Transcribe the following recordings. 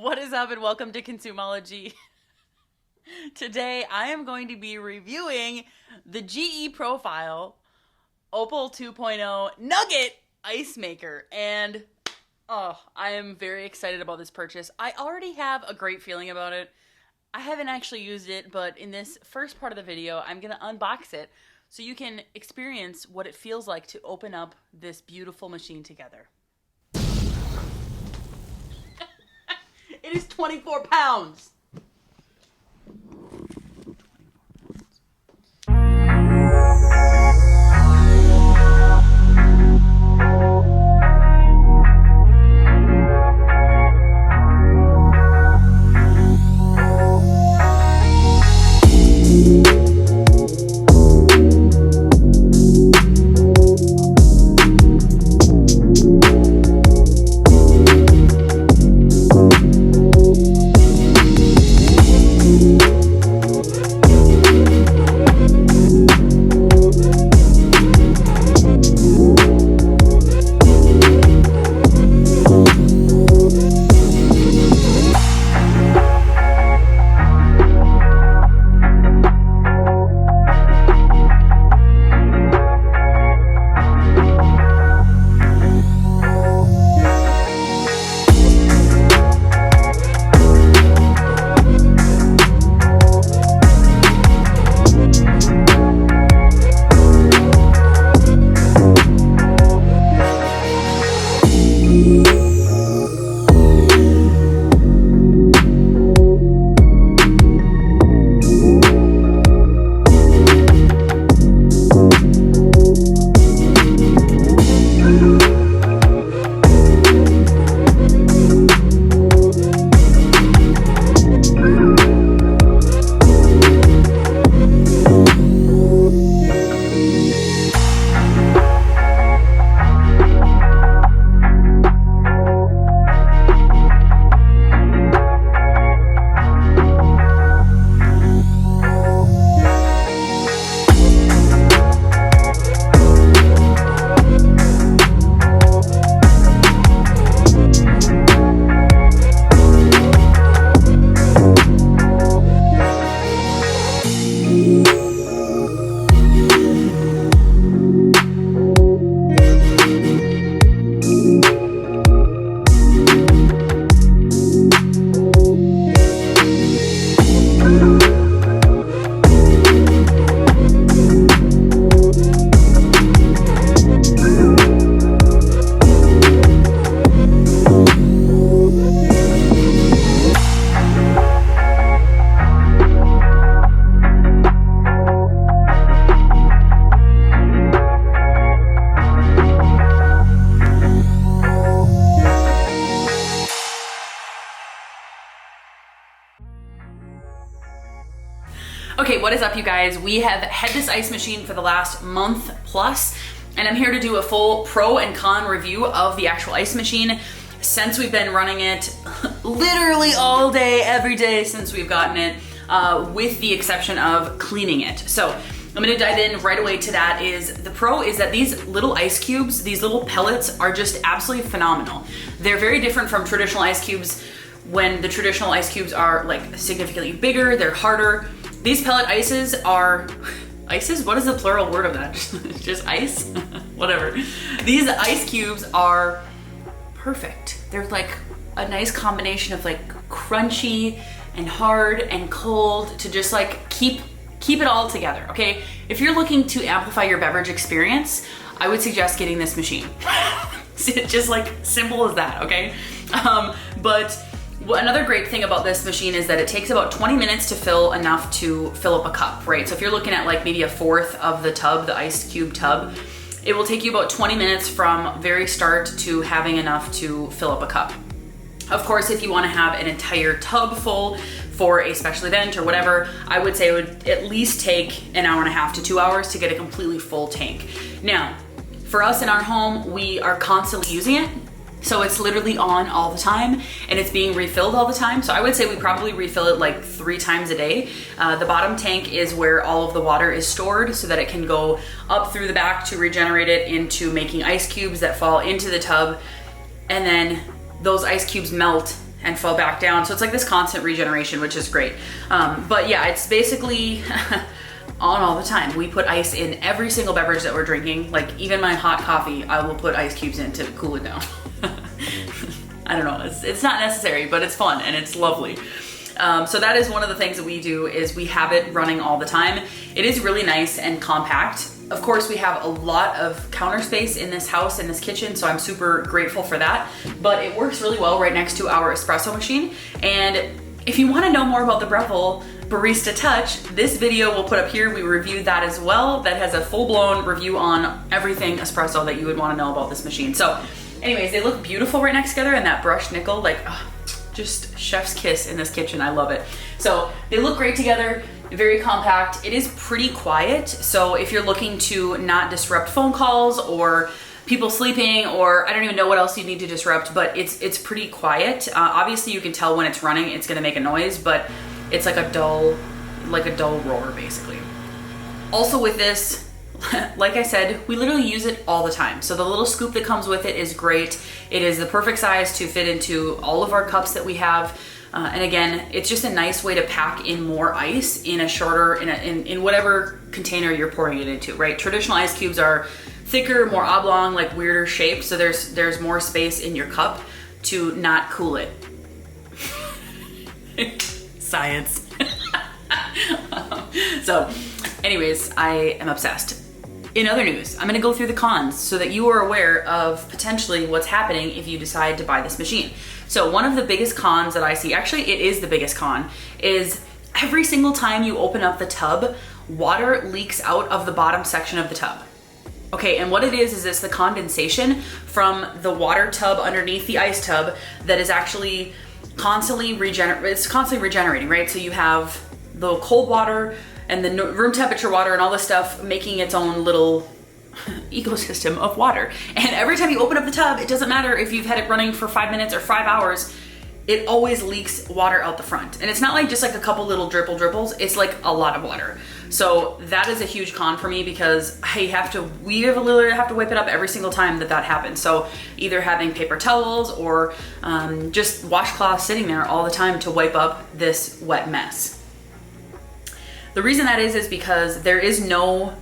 What is up and welcome to Consumology. Today I am going to be reviewing the GE Profile Opal 2.0 Nugget Ice Maker, and I am very excited about this purchase. I already have a great feeling about it. I haven't actually used it, but in this first part of the video I'm going to unbox it so you can experience what it feels like to open up this beautiful machine together. It is 24 pounds. Okay, what is up, you guys? We have had this ice machine for the last month plus, and I'm here to do a full pro and con review of the actual ice machine since we've been running it literally all day, every day since we've gotten it, with the exception of cleaning it. So I'm gonna dive in right away to that. The pro is that these little ice cubes, these little pellets, are just absolutely phenomenal. They're very different from traditional ice cubes. When the traditional ice cubes are like significantly bigger, they're harder. These pellet ices are, ices? What is the plural word of that? Just ice? Whatever. These ice cubes are perfect. They're like a nice combination of like crunchy and hard and cold to just like keep it all together, okay? If you're looking to amplify your beverage experience, I would suggest getting this machine. Just like simple as that, okay? But another great thing about this machine is that it takes about 20 minutes to fill enough to fill up a cup, right? So if you're looking at like maybe a fourth of the tub, the ice cube tub, it will take you about 20 minutes from very start to having enough to fill up a cup. Of course, if you want to have an entire tub full for a special event or whatever, I would say it would at least take an hour and a half to 2 hours to get a completely full tank. Now, for us in our home, we are constantly using it. So it's literally on all the time and it's being refilled all the time. So I would say we probably refill it like 3 times a day. The bottom tank is where all of the water is stored so that it can go up through the back to regenerate it into making ice cubes that fall into the tub. And then those ice cubes melt and fell back down. So it's like this constant regeneration, which is great. But yeah, it's basically on all the time. We put ice in every single beverage that we're drinking. Like even my hot coffee, I will put ice cubes in to cool it down. I don't know, it's not necessary, but it's fun and it's lovely. So that is one of the things that we do, is we have it running all the time. It is really nice and compact. Of course, we have a lot of counter space in this house, in this kitchen, so I'm super grateful for that. But it works really well right next to our espresso machine. And if you want to know more about the Breville Barista Touch, this video we'll put up here. We reviewed that as well. That has a full-blown review on everything espresso that you would want to know about this machine. So anyways, they look beautiful right next together, and that brushed nickel, like, just chef's kiss in this kitchen. I love it. So they look great together, very compact. It is pretty quiet. So if you're looking to not disrupt phone calls or people sleeping, or I don't even know what else you need to disrupt, but it's pretty quiet. Obviously you can tell when it's running, it's gonna make a noise, but it's like a dull roar basically. Also with this, like I said, we literally use it all the time. So the little scoop that comes with it is great. It is the perfect size to fit into all of our cups that we have. And again, it's just a nice way to pack in more ice in a shorter, in whatever container you're pouring it into, right? Traditional ice cubes are thicker, more oblong, like weirder shape. So there's more space in your cup to not cool it. Science. So anyways, I am obsessed. In other news, I'm gonna go through the cons so that you are aware of potentially what's happening if you decide to buy this machine. So one of the biggest cons that I see, actually it is the biggest con, is every single time you open up the tub, water leaks out of the bottom section of the tub. Okay, and what it is it's the condensation from the water tub underneath the ice tub that is actually constantly regenerating, right? So you have the cold water and the room temperature water and all this stuff making its own little ecosystem of water. And every time you open up the tub, it doesn't matter if you've had it running for 5 minutes or 5 hours, it always leaks water out the front. And it's not like just like a couple little dripples, it's like a lot of water. So that is a huge con for me, because we literally have to wipe it up every single time that happens. So either having paper towels or just washcloths sitting there all the time to wipe up this wet mess. The reason that is because there is no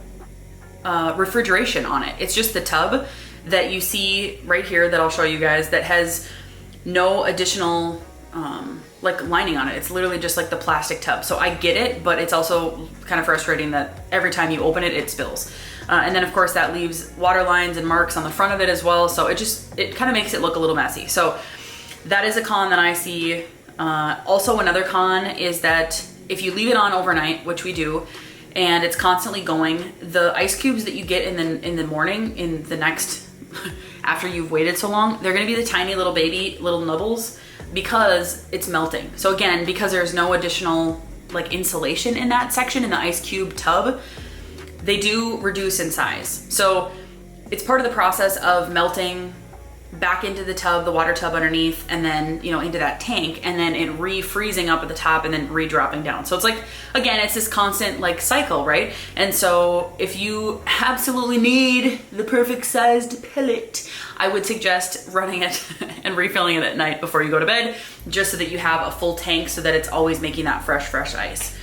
refrigeration on it. It's just the tub that you see right here that I'll show you guys that has no additional like lining on it. It's literally just like the plastic tub. So I get it, but it's also kind of frustrating that every time you open it, it spills. And then of course that leaves water lines and marks on the front of it as well. So it kind of makes it look a little messy. So that is a con that I see. Also another con is that if you leave it on overnight, which we do, and it's constantly going, the ice cubes that you get in the morning, in the next, after you've waited so long, they're gonna be the tiny little little nubbles, because it's melting. So again, because there's no additional like insulation in that section in the ice cube tub, they do reduce in size. So it's part of the process of melting back into the tub, the water tub underneath, and then, into that tank, and then it refreezing up at the top and then re-dropping down. So it's like, again, it's this constant like cycle, right? And so if you absolutely need the perfect sized pellet, I would suggest running it and refilling it at night before you go to bed, just so that you have a full tank so that it's always making that fresh ice.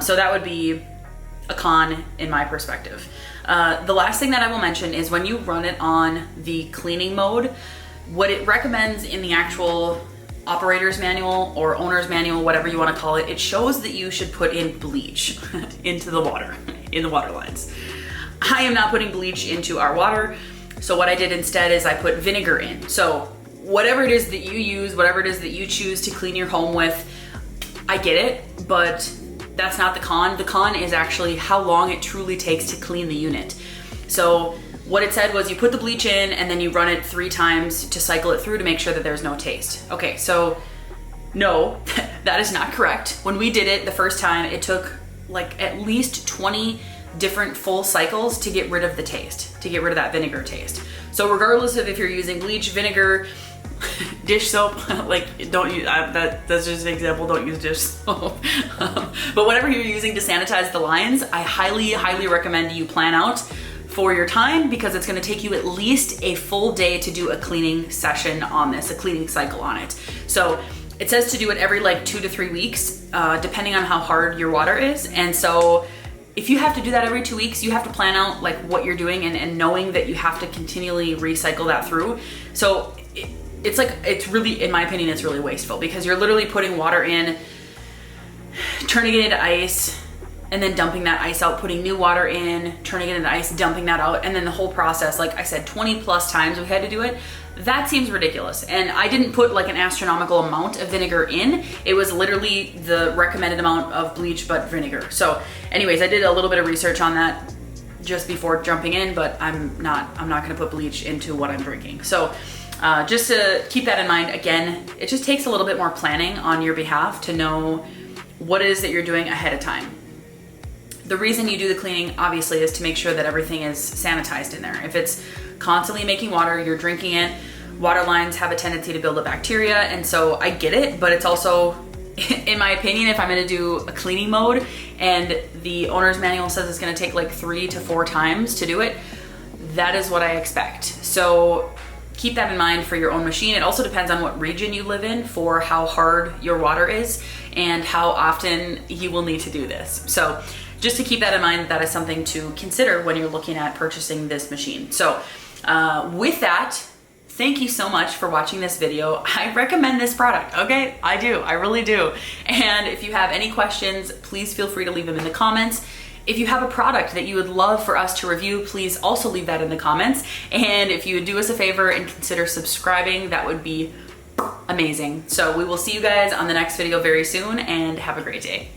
So that would be a con in my perspective. The last thing that I will mention is when you run it on the cleaning mode, what it recommends in the actual operator's manual or owner's manual, whatever you want to call it, it shows that you should put in bleach into the water, in the water lines. I am not putting bleach into our water. So what I did instead is I put vinegar in. So whatever it is that you use, whatever it is that you choose to clean your home with, I get it, but that's not the con. The con is actually how long it truly takes to clean the unit. So what it said was you put the bleach in and then you run it 3 times to cycle it through to make sure that there's no taste. Okay, so no, that is not correct. When we did it the first time, it took like at least 20 different full cycles to get rid of the taste, to get rid of that vinegar taste. So regardless of if you're using bleach, vinegar, dish soap, like don't use, that's just an example, don't use dish soap. But whatever you're using to sanitize the lines, I highly recommend you plan out for your time, because it's gonna take you at least a full day to do a cleaning session on this, a cleaning cycle on it. So it says to do it every like 2 to 3 weeks, depending on how hard your water is. And so if you have to do that every 2 weeks, you have to plan out like what you're doing and knowing that you have to continually recycle that through. So it's like, it's really, in my opinion, it's really wasteful because you're literally putting water in, turning it into ice, and then dumping that ice out, putting new water in, turning it into ice, dumping that out, and then the whole process, like I said, 20 plus times we had to do it. That seems ridiculous. And I didn't put like an astronomical amount of vinegar in. It was literally the recommended amount of bleach but vinegar. So anyways, I did a little bit of research on that just before jumping in, but I'm not gonna put bleach into what I'm drinking. So just to keep that in mind, again, it just takes a little bit more planning on your behalf to know what it is that you're doing ahead of time. The reason you do the cleaning, obviously, is to make sure that everything is sanitized in there. If it's constantly making water, you're drinking it, water lines have a tendency to build up bacteria, and so I get it, but it's also, in my opinion, if I'm gonna do a cleaning mode and the owner's manual says it's gonna take like 3 to 4 times to do it, that is what I expect. So keep that in mind for your own machine. It also depends on what region you live in for how hard your water is and how often you will need to do this. So just to keep that in mind, that is something to consider when you're looking at purchasing this machine. So with that, thank you so much for watching this video. I recommend this product, okay? I do, I really do. And if you have any questions, please feel free to leave them in the comments. If you have a product that you would love for us to review, please also leave that in the comments. And if you would do us a favor and consider subscribing, that would be amazing. So we will see you guys on the next video very soon, and have a great day.